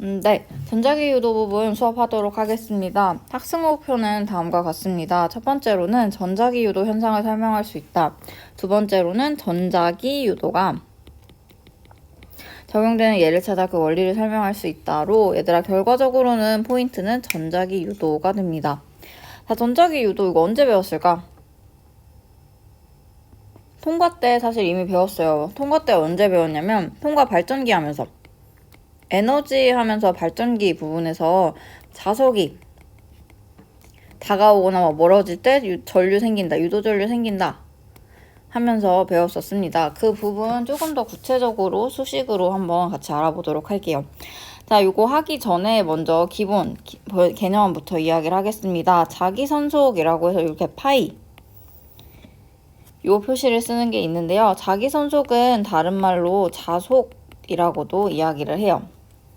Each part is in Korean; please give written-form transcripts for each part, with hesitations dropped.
네, 전자기 유도 부분 수업하도록 하겠습니다. 학습 목표는 다음과 같습니다. 첫 번째로는 전자기 유도 현상을 설명할 수 있다. 두 번째로는 전자기 유도가 적용되는 예를 찾아 그 원리를 설명할 수 있다로 얘들아 결과적으로는 포인트는 전자기 유도가 됩니다. 자, 전자기 유도 이거 언제 배웠을까? 통과 때 사실 이미 배웠어요. 통과 때 언제 배웠냐면 통과 발전기 하면서 에너지 하면서 발전기 부분에서 자석이 다가오거나 멀어질 때 전류 생긴다, 유도전류 생긴다 하면서 배웠었습니다. 그 부분 조금 더 구체적으로 수식으로 한번 같이 알아보도록 할게요. 자, 이거 하기 전에 먼저 기본 개념부터 이야기를 하겠습니다. 자기선속이라고 해서 이렇게 파이 요 표시를 쓰는 게 있는데요. 자기선속은 다른 말로 자속이라고도 이야기를 해요.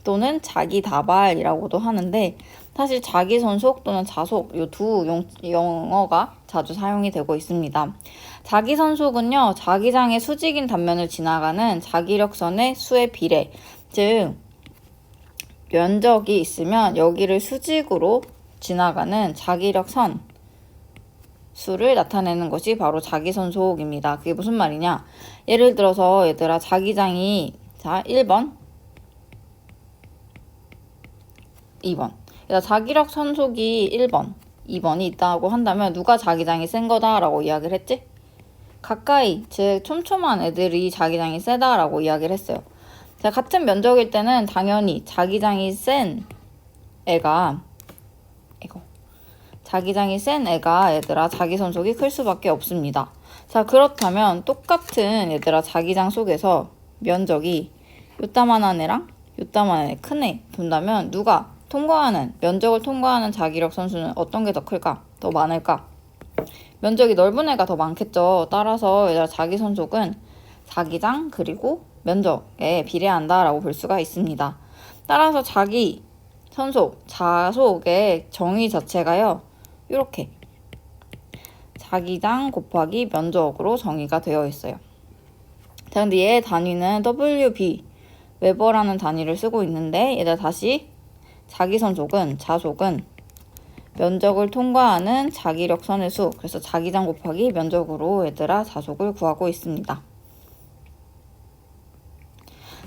또는 자기다발이라고도 하는데 사실 자기선속 또는 자속 이 두 영어가 자주 사용이 되고 있습니다. 자기선속은요. 자기장의 수직인 단면을 지나가는 자기력선의 수의 비례, 즉 면적이 있으면 여기를 수직으로 지나가는 자기력선 수를 나타내는 것이 바로 자기선속입니다. 그게 무슨 말이냐? 예를 들어서 얘들아 자기장이 자 1번 2번. 자기력 선속이 1번, 2번이 있다고 한다면 누가 자기장이 센 거다라고 이야기를 했지? 가까이, 즉 촘촘한 애들이 자기장이 세다라고 이야기를 했어요. 자, 같은 면적일 때는 당연히 자기장이 센 애가 자기장이 센 애가 얘들아 자기선속이 클 수밖에 없습니다. 자, 그렇다면 똑같은 얘들아 자기장 속에서 면적이 요따만한 애랑 요따만한 애, 큰 애 본다면 누가 면적을 통과하는 자기력 선수는 어떤 게 더 클까? 더 많을까? 면적이 넓은 애가 더 많겠죠. 따라서 얘들아 자기선속은 자기장 그리고 면적에 비례한다라고 볼 수가 있습니다. 따라서 자기선속, 자속의 정의 자체가요. 이렇게 자기장 곱하기 면적으로 정의가 되어 있어요. 자, 근데 얘 단위는 WB, 웨버라는 단위를 쓰고 있는데 얘들아 다시 자기선속은 자속은 면적을 통과하는 자기력선의 수, 그래서 자기장 곱하기 면적으로 얘들아 자속을 구하고 있습니다.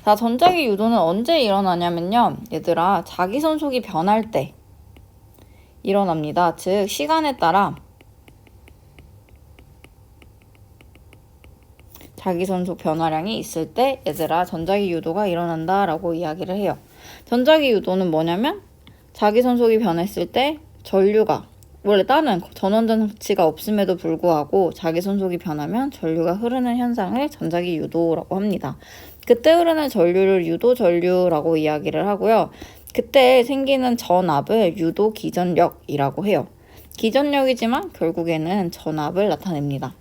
자, 전자기 유도는 언제 일어나냐면요. 얘들아 자기선속이 변할 때 일어납니다. 즉 시간에 따라 자기선속 변화량이 있을 때 얘들아 전자기 유도가 일어난다라고 이야기를 해요. 전자기 유도는 뭐냐면 자기선속이 변했을 때 전류가 원래 다른 전원장치가 없음에도 불구하고 자기선속이 변하면 전류가 흐르는 현상을 전자기 유도라고 합니다. 그때 흐르는 전류를 유도전류라고 이야기를 하고요. 그때 생기는 전압을 유도기전력이라고 해요. 기전력이지만 결국에는 전압을 나타냅니다.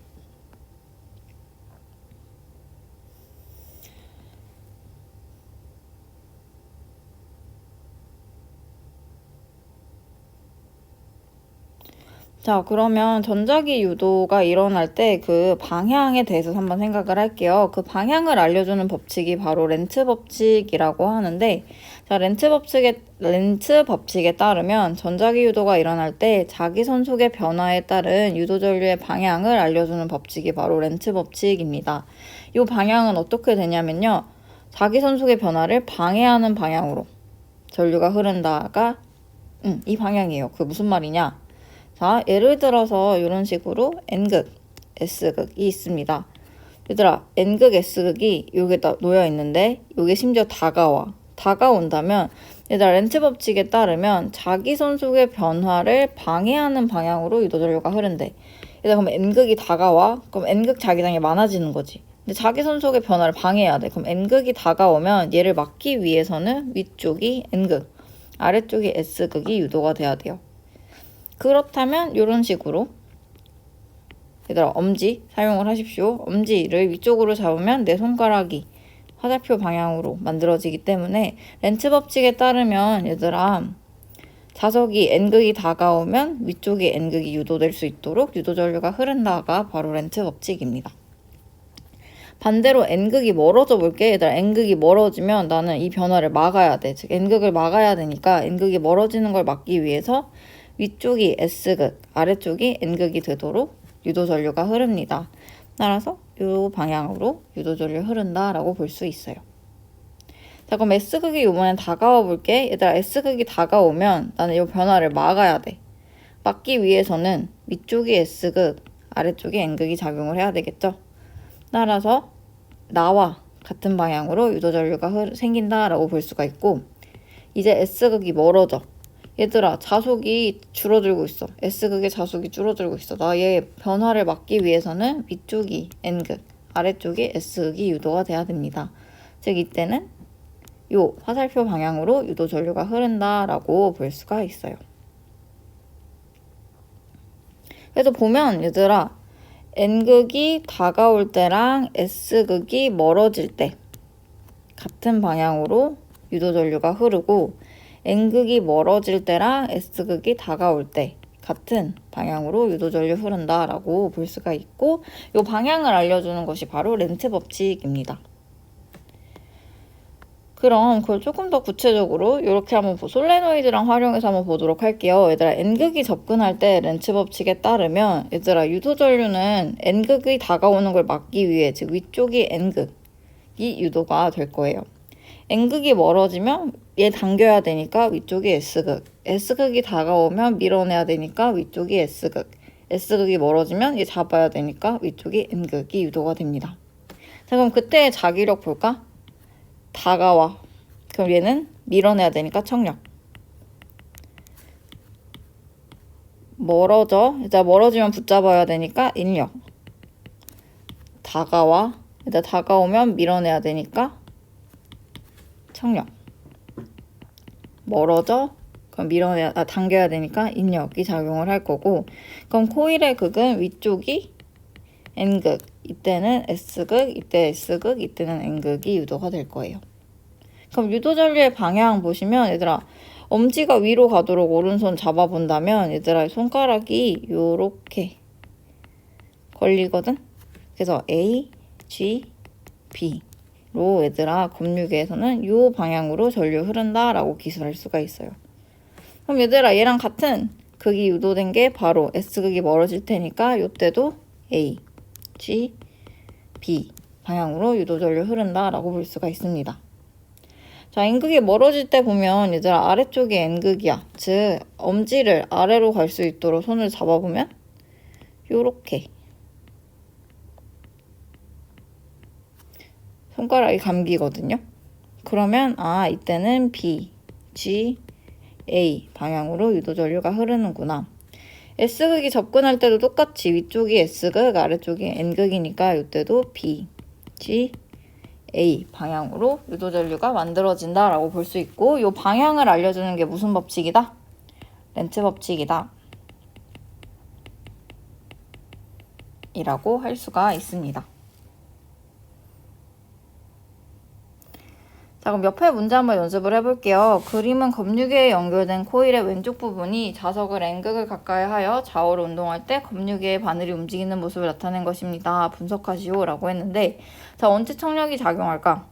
자, 그러면 전자기 유도가 일어날 때 그 방향에 대해서 한번 생각을 할게요. 그 방향을 알려주는 법칙이 바로 렌츠 법칙이라고 하는데, 자, 렌츠 법칙에 따르면 전자기 유도가 일어날 때 자기선속의 변화에 따른 유도전류의 방향을 알려주는 법칙이 바로 렌츠 법칙입니다. 이 방향은 어떻게 되냐면요. 자기선속의 변화를 방해하는 방향으로 전류가 흐른다가 이 방향이에요. 그게 무슨 말이냐? 자, 예를 들어서 이런 식으로 N극, S극이 있습니다. 얘들아, N극, S극이 여기다 놓여 있는데 이게 심지어 다가온다면 얘들아, 렌츠 법칙에 따르면 자기선속의 변화를 방해하는 방향으로 유도전류가 흐른대. 얘들아, 그럼 N극이 다가와? 그럼 N극 자기장이 많아지는 거지. 근데 자기선속의 변화를 방해해야 돼. 그럼 N극이 다가오면 얘를 막기 위해서는 위쪽이 N극, 아래쪽이 S극이 유도가 돼야 돼요. 그렇다면 이런 식으로 얘들아 엄지 사용을 하십시오. 엄지를 위쪽으로 잡으면 내 손가락이 화살표 방향으로 만들어지기 때문에 렌츠 법칙에 따르면 얘들아 자석이 N극이 다가오면 위쪽이 N극이 유도될 수 있도록 유도전류가 흐른다가 바로 렌츠 법칙입니다. 반대로 n극이 멀어져 볼게. 얘들아, n극이 멀어지면 나는 이 변화를 막아야 돼. 즉 n극을 막아야 되니까 n극이 멀어지는 걸 막기 위해서 위쪽이 s극, 아래쪽이 n극이 되도록 유도전류가 흐릅니다. 따라서 이 방향으로 유도전류 흐른다라고 볼 수 있어요. 자, 그럼 S극이 이번엔 다가와 볼게. 얘들아, S극이 다가오면 나는 이 변화를 막아야 돼. 막기 위해서는 위쪽이 S극, 아래쪽이 N극이 작용을 해야 되겠죠. 따라서 나와 같은 방향으로 유도전류가 생긴다라고 볼 수가 있고, 이제 S극이 멀어져. 얘들아, 자속이 줄어들고 있어. S극의 자속이 줄어들고 있어. 나의 변화를 막기 위해서는 위쪽이 N극, 아래쪽이 S극이 유도가 돼야 됩니다. 즉 이때는 요 화살표 방향으로 유도전류가 흐른다라고 볼 수가 있어요. 그래서 보면 얘들아, N극이 다가올 때랑 S극이 멀어질 때 같은 방향으로 유도전류가 흐르고, N극이 멀어질 때랑 S극이 다가올 때 같은 방향으로 유도전류 흐른다라고 볼 수가 있고, 이 방향을 알려주는 것이 바로 렌트 법칙입니다. 그럼 그걸 조금 더 구체적으로 이렇게 한번 솔레노이드랑 활용해서 한번 보도록 할게요. 얘들아, N극이 접근할 때 렌츠 법칙에 따르면 얘들아, 유도전류는 N극이 다가오는 걸 막기 위해, 즉 위쪽이 N극이 유도가 될 거예요. N극이 멀어지면 얘 당겨야 되니까 위쪽이 S극, S극이 다가오면 밀어내야 되니까 위쪽이 S극, S극이 멀어지면 얘 잡아야 되니까 위쪽이 N극이 유도가 됩니다. 자, 그럼 그때의 자기력 볼까? 다가와. 그럼 얘는 밀어내야 되니까 청력. 멀어져. 일단 멀어지면 붙잡아야 되니까 인력. 다가와. 일단 다가오면 밀어내야 되니까 청력. 멀어져. 그럼 당겨야 되니까 인력이 작용을 할 거고, 그럼 코일의 극은 위쪽이 N극, 이때는 S극, 이때 S극, 이때는 N극이 유도가 될 거예요. 그럼 유도전류의 방향 보시면 얘들아, 엄지가 위로 가도록 오른손 잡아본다면 얘들아, 손가락이 요렇게 걸리거든? 그래서 A, G, B로 얘들아, 검유계에서는 요 방향으로 전류 흐른다라고 기술할 수가 있어요. 그럼 얘들아, 얘랑 같은 극이 유도된 게 바로 S극이 멀어질 테니까 요때도 A, G, B 방향으로 유도전류 흐른다라고 볼 수가 있습니다. 자, N극이 멀어질 때 보면 얘들아, 아래쪽이 N극이야. 즉 엄지를 아래로 갈 수 있도록 손을 잡아보면 요렇게 손가락이 감기거든요. 그러면 이때는 B, G, A 방향으로 유도전류가 흐르는구나. S극이 접근할 때도 똑같이 위쪽이 S극, 아래쪽이 N극이니까 이때도 B, G, A 방향으로 유도전류가 만들어진다라고 볼 수 있고, 이 방향을 알려주는 게 무슨 법칙이다? 렌츠 법칙이다 이라고 할 수가 있습니다. 자, 그럼 옆에 문제 한번 연습을 해볼게요. 그림은 검유계에 연결된 코일의 왼쪽 부분이 자석을 N극을 가까이 하여 좌우로 운동할 때 검유계의 바늘이 움직이는 모습을 나타낸 것입니다. 분석하시오 라고 했는데, 자, 언제 청력이 작용할까?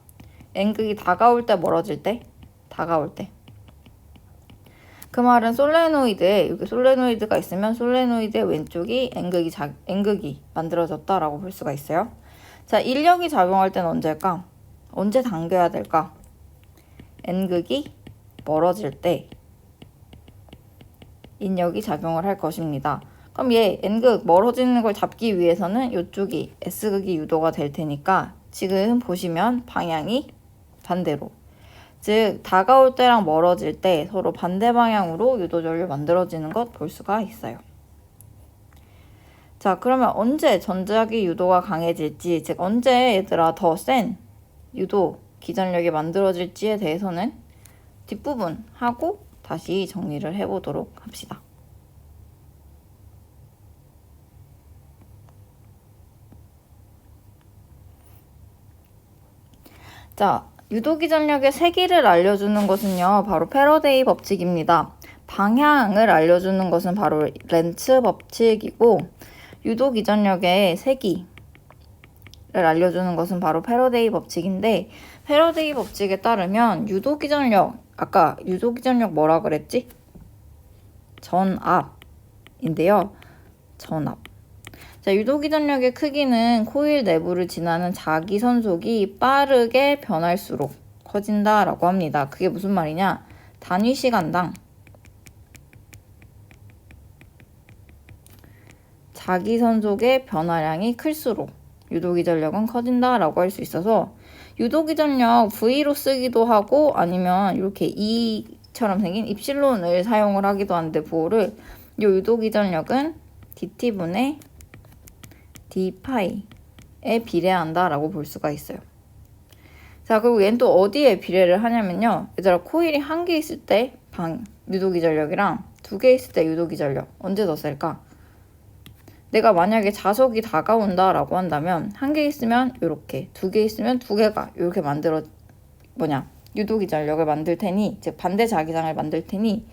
N극이 다가올 때, 멀어질 때? 다가올 때. 그 말은 솔레노이드에, 여기 솔레노이드가 있으면 솔레노이드의 왼쪽이 N극이 만들어졌다라고 볼 수가 있어요. 자, 인력이 작용할 때는 언제일까? 언제 당겨야 될까? N극이 멀어질 때 인력이 작용을 할 것입니다. 그럼 얘 N극 멀어지는 걸 잡기 위해서는 이쪽이 S극이 유도가 될 테니까 지금 보시면 방향이 반대로, 즉 다가올 때랑 멀어질 때 서로 반대 방향으로 유도전류 만들어지는 것 볼 수가 있어요. 자, 그러면 언제 전자기 유도가 강해질지, 즉 언제 얘들아 더 센 유도 기전력이 만들어질지에 대해서는 뒷부분 하고 다시 정리를 해보도록 합시다. 자, 유도기전력의 세기를 알려주는 것은요, 바로 패러데이 법칙입니다. 방향을 알려주는 것은 바로 렌츠 법칙이고, 유도기전력의 세기를 알려주는 것은 바로 패러데이 법칙인데, 패러데이 법칙에 따르면 유도기전력, 아까 유도기전력 뭐라 그랬지? 전압인데요. 전압. 자, 유도기전력의 크기는 코일 내부를 지나는 자기선속이 빠르게 변할수록 커진다라고 합니다. 그게 무슨 말이냐? 단위 시간당 자기선속의 변화량이 클수록 유도기전력은 커진다라고 할 수 있어서, 유도기전력 V로 쓰기도 하고 아니면 이렇게 E처럼 생긴 입실론을 사용을 하기도 하는데, 보호를 이 유도기전력은 dt분의 d파이에 비례한다라고 볼 수가 있어요. 자, 그리고 얘는 또 어디에 비례를 하냐면요. 얘들아, 코일이 한 개 있을 때 유도기전력이랑 두 개 있을 때 유도기전력 언제 더 셀까? 내가 만약에 자석이 다가온다라고 한다면 한 개 있으면 이렇게, 두 개 있으면 두 개가 이렇게 유도기전력을 만들 테니, 즉 반대 자기장을 만들 테니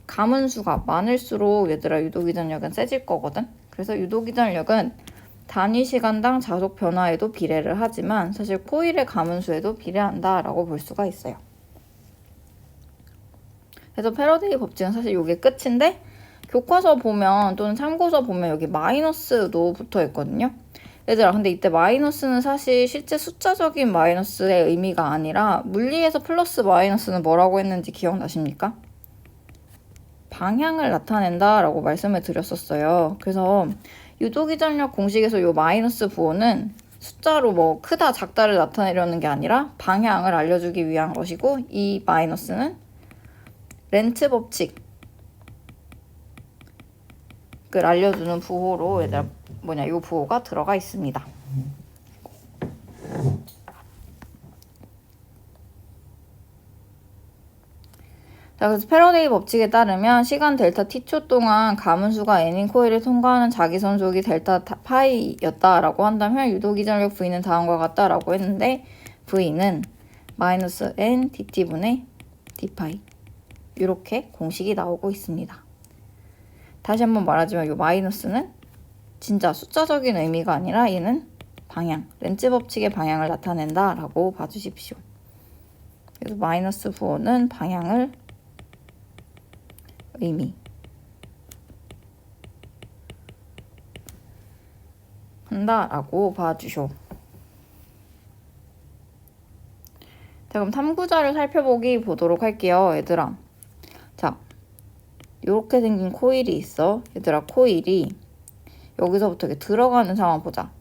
가문수가 많을수록 얘들아 유도기전력은 세질 거거든. 그래서 유도기전력은 단위 시간당 자속 변화에도 비례를 하지만 사실 코일의 가문수에도 비례한다라고 볼 수가 있어요. 그래서 패러데이 법칙은 사실 이게 끝인데, 교과서 보면 또는 참고서 보면 여기 마이너스도 붙어 있거든요. 얘들아, 근데 이때 마이너스는 사실 실제 숫자적인 마이너스의 의미가 아니라 물리에서 플러스 마이너스는 뭐라고 했는지 기억나십니까? 방향을 나타낸다라고 말씀을 드렸었어요. 그래서 유도기전력 공식에서 이 마이너스 부호는 숫자로 뭐 크다 작다를 나타내려는 게 아니라 방향을 알려주기 위한 것이고, 이 마이너스는 렌츠 법칙을 알려주는 부호로 얘들아 이 부호가 들어가 있습니다. 자, 그래서 패러데이 법칙에 따르면 시간 델타 t초 동안 가문수가 n인 코일을 통과하는 자기선속이 델타 파이였다라고 한다면 유도기전력 V는 다음과 같다라고 했는데, V는 마이너스 n dt분의 d파이, 이렇게 공식이 나오고 있습니다. 다시 한번 말하지만 이 마이너스는 진짜 숫자적인 의미가 아니라 얘는 방향, 렌츠 법칙의 방향을 나타낸다라고 봐주십시오. 그래서 마이너스 부호는 방향을 한다라고 봐주쇼. 자, 그럼 탐구자를 살펴보기 보도록 할게요, 얘들아. 자, 이렇게 생긴 코일이 있어. 얘들아, 코일이 여기서부터 이렇게 들어가는 상황 보자.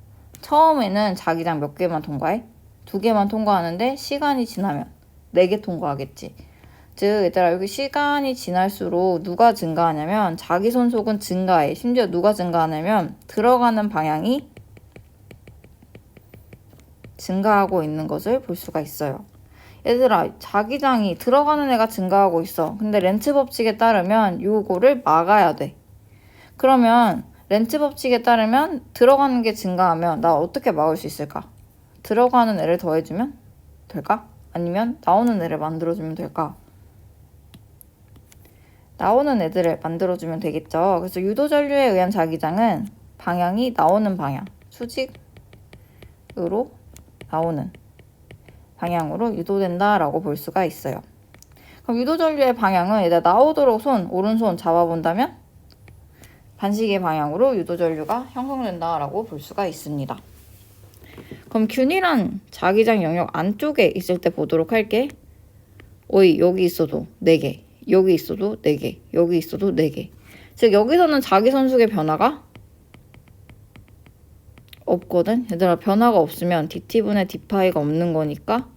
처음에는 자기장 몇 개만 통과해? 두 개만 통과하는데 시간이 지나면 4개 통과하겠지. 즉 얘들아, 여기 시간이 지날수록 누가 증가하냐면 자기선속은 증가해. 심지어 누가 증가하냐면 들어가는 방향이 증가하고 있는 것을 볼 수가 있어요. 얘들아, 자기장이 들어가는 애가 증가하고 있어. 근데 렌츠 법칙에 따르면 요거를 막아야 돼. 그러면 렌츠 법칙에 따르면 들어가는 게 증가하면 나 어떻게 막을 수 있을까? 들어가는 애를 더해주면 될까? 아니면 나오는 애를 만들어주면 될까? 나오는 애들을 만들어주면 되겠죠. 그래서 유도전류에 의한 자기장은 방향이 나오는 방향, 수직으로 나오는 방향으로 유도된다라고 볼 수가 있어요. 그럼 유도전류의 방향은 얘가 나오도록 오른손 잡아본다면 반시계 방향으로 유도전류가 형성된다라고 볼 수가 있습니다. 그럼 균일한 자기장 영역 안쪽에 있을 때 보도록 할게. 여기 있어도 4개, 여기 있어도 4개, 여기 있어도 4개. 즉 여기서는 자기선속의 변화가 없거든. 얘들아, 변화가 없으면 dt분의 d파이가 없는 거니까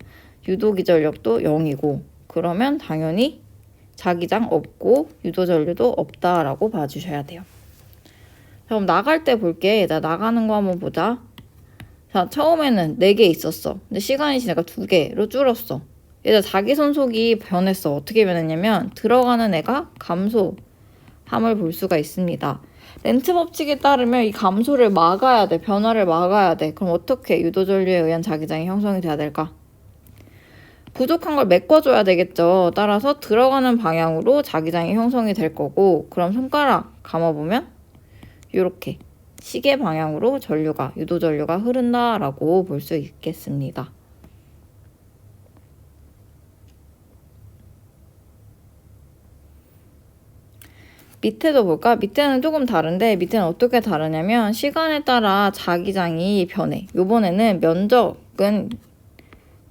유도기전력도 0이고, 그러면 당연히 자기장 없고 유도전류도 없다라고 봐주셔야 돼요. 자, 그럼 나갈 때 볼게. 나가는 거 한번 보자. 자, 처음에는 4개 있었어. 근데 시간이 지나니까 2개로 줄었어. 얘들 자기선속이 변했어. 어떻게 변했냐면 들어가는 애가 감소함을 볼 수가 있습니다. 렌츠 법칙에 따르면 이 감소를 막아야 돼. 변화를 막아야 돼. 그럼 어떻게 유도전류에 의한 자기장이 형성이 돼야 될까? 부족한 걸 메꿔줘야 되겠죠. 따라서 들어가는 방향으로 자기장이 형성이 될 거고, 그럼 손가락 감아보면 이렇게 시계 방향으로 전류가, 유도 전류가 흐른다라고 볼 수 있겠습니다. 밑에도 볼까? 밑에는 조금 다른데 밑에는 어떻게 다르냐면 시간에 따라 자기장이 변해. 요번에는 면적은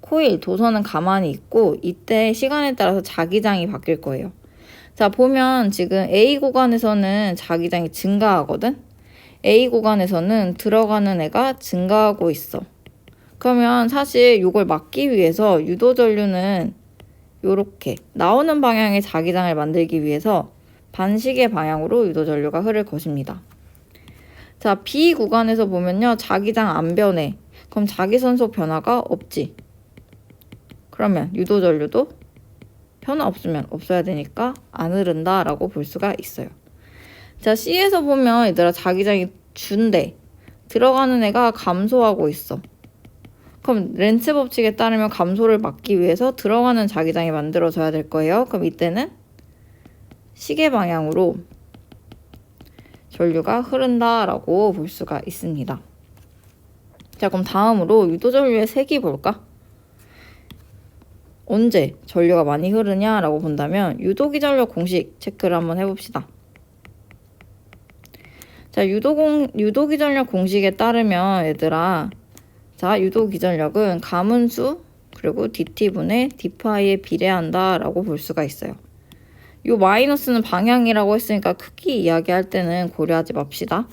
코일, 도선은 가만히 있고 이때 시간에 따라서 자기장이 바뀔 거예요. 자, 보면 지금 A 구간에서는 자기장이 증가하거든? A 구간에서는 들어가는 애가 증가하고 있어. 그러면 사실 이걸 막기 위해서 유도전류는 요렇게 나오는 방향의 자기장을 만들기 위해서 반시계 방향으로 유도전류가 흐를 것입니다. 자, B 구간에서 보면요. 자기장 안 변해. 그럼 자기선속 변화가 없지. 그러면 유도전류도 변화 없으면 없어야 되니까 안 흐른다라고 볼 수가 있어요. 자, C에서 보면 얘들아 자기장이 준대. 들어가는 애가 감소하고 있어. 그럼 렌츠 법칙에 따르면 감소를 막기 위해서 들어가는 자기장이 만들어져야 될 거예요. 그럼 이때는 시계 방향으로 전류가 흐른다라고 볼 수가 있습니다. 자, 그럼 다음으로 유도전류의 색이 볼까? 언제 전류가 많이 흐르냐라고 본다면 유도기전력 공식 체크를 한번 해봅시다. 자, 유도기전력 공식에 따르면 얘들아, 자, 유도기전력은 가문수 그리고 dt분의 d파이에 비례한다라고 볼 수가 있어요. 요 마이너스는 방향이라고 했으니까 크기 이야기할 때는 고려하지 맙시다.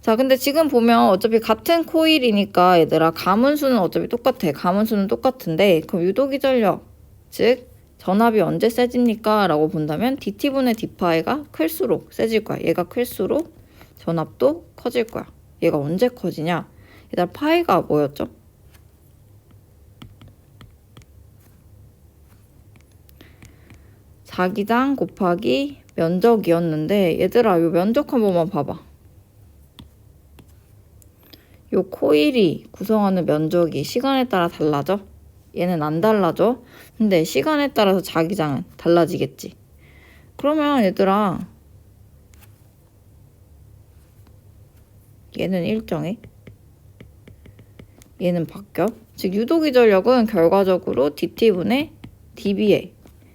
자, 근데 지금 보면 어차피 같은 코일이니까 얘들아 가문수는 어차피 똑같아. 가문수는 똑같은데 그럼 유도기전력, 즉 전압이 언제 세집니까? 라고 본다면 dt분의 d파이가 클수록 세질 거야. 얘가 클수록 전압도 커질 거야. 얘가 언제 커지냐? 얘들아 파이가 뭐였죠? 자기장 곱하기 면적이었는데 얘들아 요 면적 한 번만 봐봐. 요 코일이 구성하는 면적이 시간에 따라 달라져? 얘는 안 달라져? 근데 시간에 따라서 자기장은 달라지겠지. 그러면 얘들아 얘는 일정해? 얘는 바뀌어? 즉 유도기전력은 결과적으로 dt분의 dB에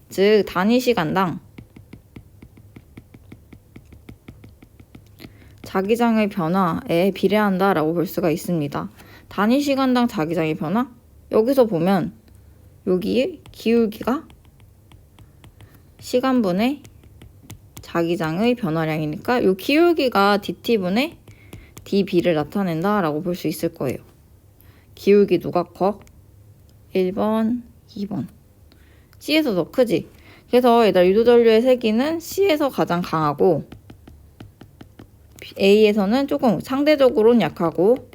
즉 단위 시간당 자기장의 변화에 비례한다라고 볼 수가 있습니다. 단위 시간당 자기장의 변화? 여기서 보면 여기에 기울기가 시간분의 자기장의 변화량이니까 이 기울기가 dt분의 dB를 나타낸다라고 볼 수 있을 거예요. 기울기 누가 커? 1번, 2번. C에서 더 크지? 그래서 얘들아 유도전류의 세기는 C에서 가장 강하고 A에서는 조금 상대적으로는 약하고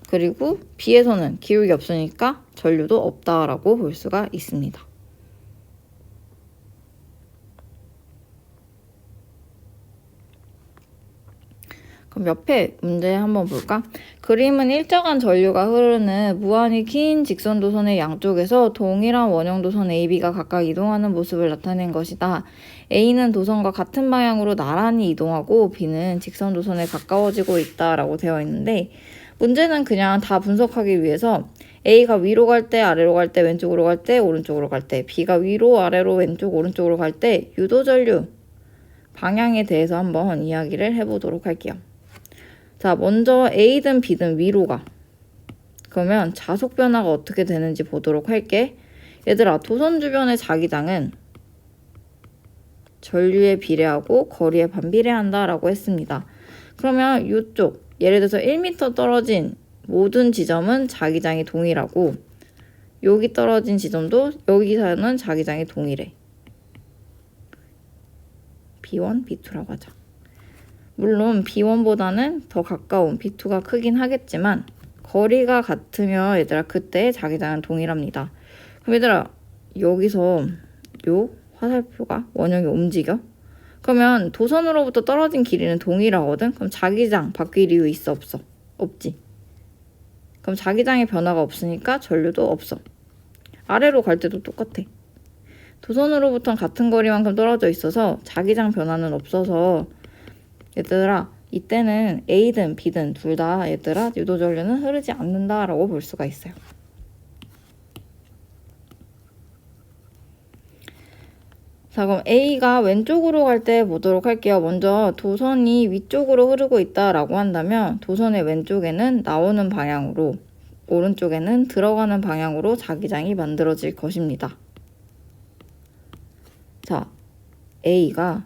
그리고 B에서는 기울기 없으니까 전류도 없다라고 볼 수가 있습니다. 그럼 옆에 문제 한번 볼까? 그림은 일정한 전류가 흐르는 무한히 긴 직선도선의 양쪽에서 동일한 원형도선 AB가 각각 이동하는 모습을 나타낸 것이다. A는 도선과 같은 방향으로 나란히 이동하고 B는 직선도선에 가까워지고 있다라고 되어 있는데 문제는 그냥 다 분석하기 위해서 A가 위로 갈 때, 아래로 갈 때, 왼쪽으로 갈 때, 오른쪽으로 갈 때, B가 위로, 아래로, 왼쪽, 오른쪽으로 갈 때 유도전류 방향에 대해서 한번 이야기를 해보도록 할게요. 자, 먼저 A든 B든 위로 가. 그러면 자속 변화가 어떻게 되는지 보도록 할게. 얘들아, 도선 주변의 자기장은 전류에 비례하고 거리에 반비례한다라고 했습니다. 그러면 이쪽, 예를 들어서 1m 떨어진 모든 지점은 자기장이 동일하고 여기 떨어진 지점도 여기서는 자기장이 동일해. B1, B2라고 하자. 물론 B1보다는 더 가까운 B2가 크긴 하겠지만 거리가 같으면 얘들아 그때 자기장은 동일합니다. 그럼 얘들아 여기서 요 화살표가 원형이 움직여? 그러면 도선으로부터 떨어진 길이는 동일하거든? 그럼 자기장 바뀔 이유 있어 없어? 없지. 그럼 자기장의 변화가 없으니까 전류도 없어. 아래로 갈 때도 똑같아. 도선으로부터는 같은 거리만큼 떨어져 있어서 자기장 변화는 없어서 얘들아 이때는 A든 B든 둘 다 얘들아 유도 전류는 흐르지 않는다라고 볼 수가 있어요. 자, 그럼 A가 왼쪽으로 갈 때 보도록 할게요. 먼저 도선이 위쪽으로 흐르고 있다라고 한다면 도선의 왼쪽에는 나오는 방향으로, 오른쪽에는 들어가는 방향으로 자기장이 만들어질 것입니다. 자, A가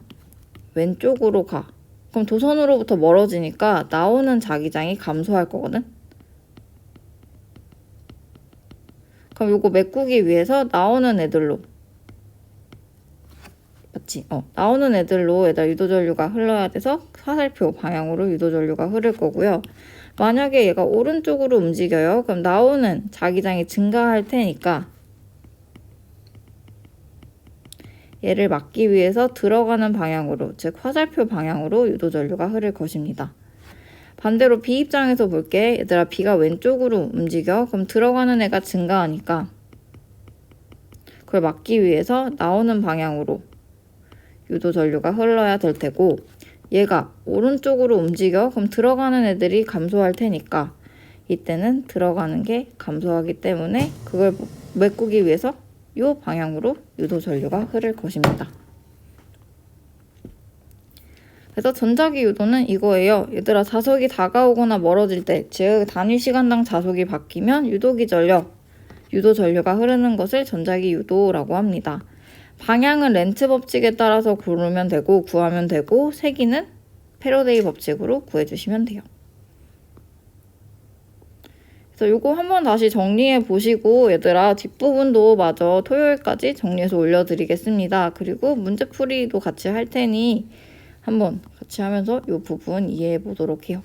왼쪽으로 가. 그럼 도선으로부터 멀어지니까 나오는 자기장이 감소할 거거든? 그럼 요거 메꾸기 위해서 나오는 애들로, 맞지? 나오는 애들로 얘들 유도전류가 흘러야 돼서 화살표 방향으로 유도전류가 흐를 거고요. 만약에 얘가 오른쪽으로 움직여요. 그럼 나오는 자기장이 증가할 테니까 얘를 막기 위해서 들어가는 방향으로, 즉 화살표 방향으로 유도전류가 흐를 것입니다. 반대로 B 입장에서 볼게. 얘들아 B가 왼쪽으로 움직여. 그럼 들어가는 애가 증가하니까 그걸 막기 위해서 나오는 방향으로 유도전류가 흘러야 될 테고, 얘가 오른쪽으로 움직여. 그럼 들어가는 애들이 감소할 테니까 이때는 들어가는 게 감소하기 때문에 그걸 메꾸기 위해서 이 방향으로 유도전류가 흐를 것입니다. 그래서 전자기 유도는 이거예요. 얘들아 자석이 다가오거나 멀어질 때, 즉 단위 시간당 자속이 바뀌면 유도전류가 흐르는 것을 전자기 유도라고 합니다. 방향은 렌츠 법칙에 따라서 구하면 되고 세기는 패러데이 법칙으로 구해주시면 돼요. 그래서 요거 한번 다시 정리해 보시고 얘들아 뒷부분도 마저 토요일까지 정리해서 올려드리겠습니다. 그리고 문제풀이도 같이 할 테니 한번 같이 하면서 요 부분 이해해 보도록 해요.